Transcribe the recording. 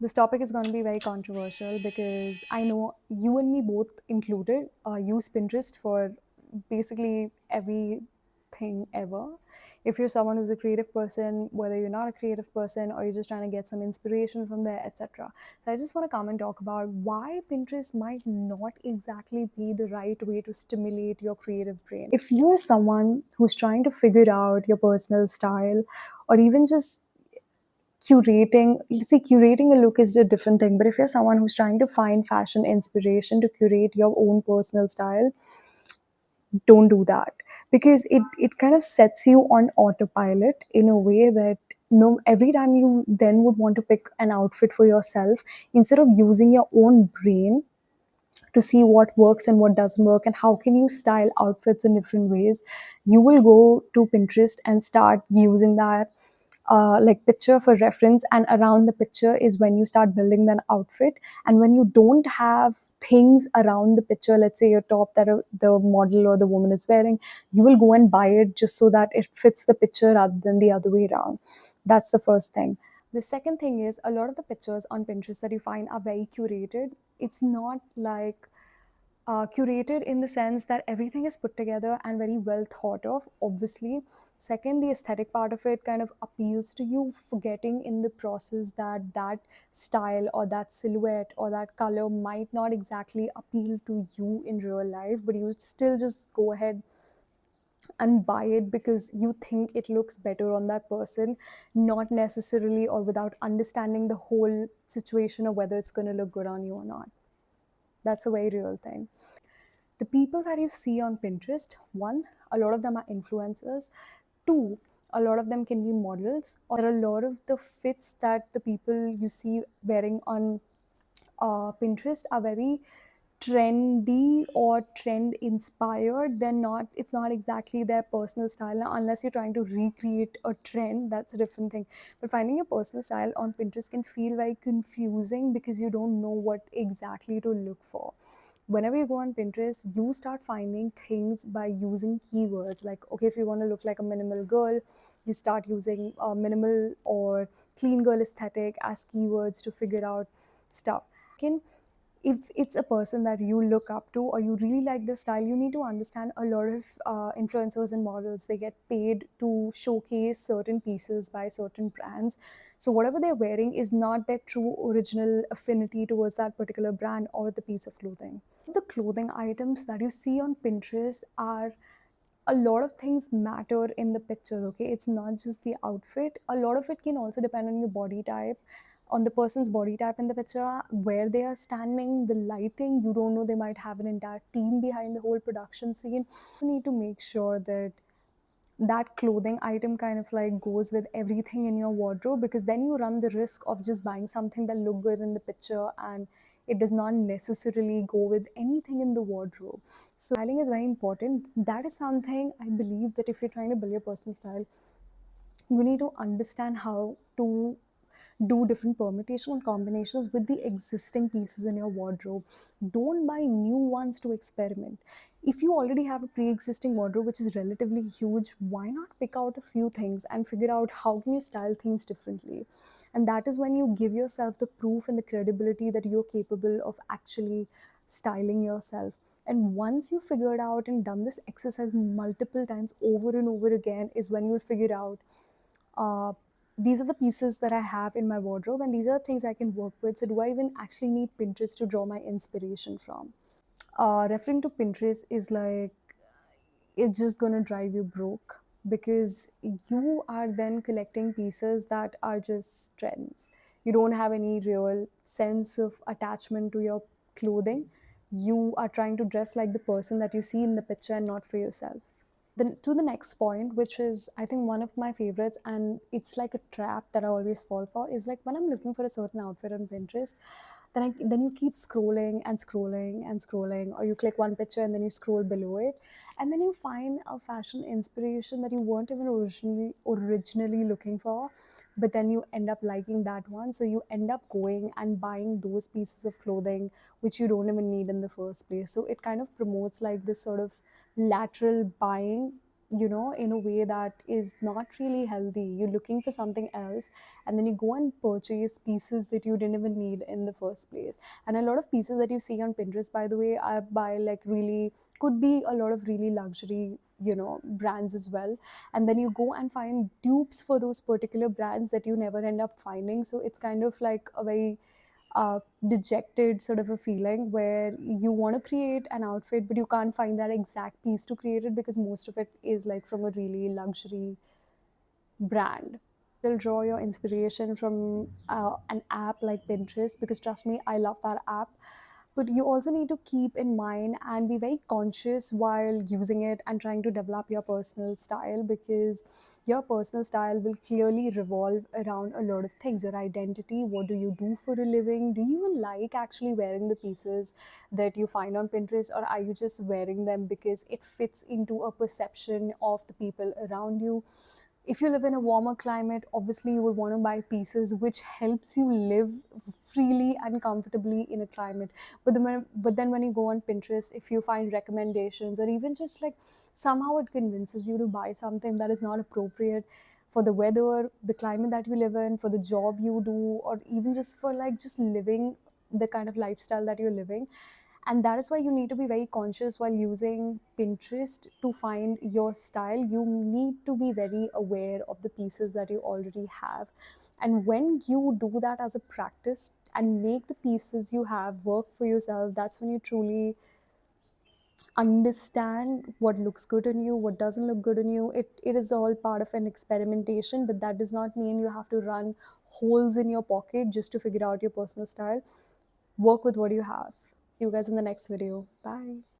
This topic is going to be very controversial because I know you and me both included use Pinterest for basically everything ever. If you're someone who's a creative person, whether you're not a creative person or you're just trying to get some inspiration from there, etc. So I just want to come and talk about why Pinterest might not exactly be the right way to stimulate your creative brain. If you're someone who's trying to figure out your personal style or even just curating a look is a different thing, but if you're someone who's trying to find fashion inspiration to curate your own personal style, don't do that, because it kind of sets you on autopilot in a way that no every time you then would want to pick an outfit for yourself, instead of using your own brain to see what works and what doesn't work and how can you style outfits in different ways, you will go to Pinterest and start using that like picture for reference, and around the picture is when you start building that outfit. And when you don't have things around the picture, let's say your top that the model or the woman is wearing, you will go and buy it just so that it fits the picture rather than the other way around. That's the first thing. The second thing is, a lot of the pictures on Pinterest that you find are very curated. It's not like curated in the sense that everything is put together and very well thought of, obviously. Second, the aesthetic part of it kind of appeals to you, forgetting in the process that that style or that silhouette or that color might not exactly appeal to you in real life, but you still just go ahead and buy it because you think it looks better on that person, not necessarily or without understanding the whole situation or whether it's going to look good on you or not. That's a very real thing. The people that you see on Pinterest, one, a lot of them are influencers. Two, a lot of them can be models. Or a lot of the fits that the people you see wearing on Pinterest are very trendy or trend inspired. They're not, it's not exactly their personal style. Now, unless you're trying to recreate a trend, that's a different thing. But finding your personal style on Pinterest can feel very confusing because you don't know what exactly to look for. Whenever you go on Pinterest, you start finding things by using keywords. Like, okay, if you want to look like a minimal girl, you start using minimal or clean girl aesthetic as keywords to figure out stuff. Can If it's a person that you look up to or you really like the style, you need to understand a lot of influencers and models, they get paid to showcase certain pieces by certain brands. So whatever they're wearing is not their true original affinity towards that particular brand or the piece of clothing. The clothing items that you see on Pinterest are, a lot of things matter in the picture. Okay, it's not just the outfit, a lot of it can also depend on your body type, on the person's body type in the picture, where they are standing, the lighting. You don't know, they might have an entire team behind the whole production scene. You need to make sure that that clothing item kind of like goes with everything in your wardrobe, because then you run the risk of just buying something that look good in the picture and it does not necessarily go with anything in the wardrobe. So styling is very important. That is something I believe that if you're trying to build your personal style, you need to understand how to do different permutations and combinations with the existing pieces in your wardrobe. Don't buy new ones to experiment. If you already have a pre-existing wardrobe which is relatively huge, why not pick out a few things and figure out how can you style things differently? And that is when you give yourself the proof and the credibility that you're capable of actually styling yourself. And once you figured out and done this exercise multiple times over and over again, is when you'll figure out uh, these are the pieces that I have in my wardrobe and these are the things I can work with. So, do I even actually need Pinterest to draw my inspiration from? Referring to Pinterest is like, it's just gonna drive you broke, because you are then collecting pieces that are just trends. You don't have any real sense of attachment to your clothing. You are trying to dress like the person that you see in the picture and not for yourself. Then to the next point, which is I think one of my favorites, and it's like a trap that I always fall for, is like when I'm looking for a certain outfit on Pinterest, then you keep scrolling and scrolling and scrolling, or you click one picture and then you scroll below it, and then you find a fashion inspiration that you weren't even originally looking for, but then you end up liking that one, so you end up going and buying those pieces of clothing which you don't even need in the first place. So it kind of promotes like this sort of lateral buying in a way that is not really healthy. You're looking for something else, and then you go and purchase pieces that you didn't even need in the first place. And a lot of pieces that you see on Pinterest, by the way, are by like really, could be a lot of really luxury, brands as well. And then you go and find dupes for those particular brands that you never end up finding. So it's kind of like a very dejected sort of a feeling where you want to create an outfit, but you can't find that exact piece to create it because most of it is like from a really luxury brand. Still draw your inspiration from an app like Pinterest, because trust me, I love that app. But you also need to keep in mind and be very conscious while using it and trying to develop your personal style, because your personal style will clearly revolve around a lot of things. Your identity, what do you do for a living? Do you even like actually wearing the pieces that you find on Pinterest, or are you just wearing them because it fits into a perception of the people around you? If you live in a warmer climate, obviously you would want to buy pieces which helps you live freely and comfortably in a climate. But then when you go on Pinterest, if you find recommendations, or even just like somehow it convinces you to buy something that is not appropriate for the weather, the climate that you live in, for the job you do, or even just for like just living the kind of lifestyle that you're living. And that is why you need to be very conscious while using Pinterest to find your style. You need to be very aware of the pieces that you already have, and when you do that as a practice and make the pieces you have work for yourself, that's when you truly understand what looks good on you, what doesn't look good on you. It is all part of an experimentation, but that does not mean you have to run holes in your pocket just to figure out your personal style. Work with what you have. See you guys in the next video. Bye.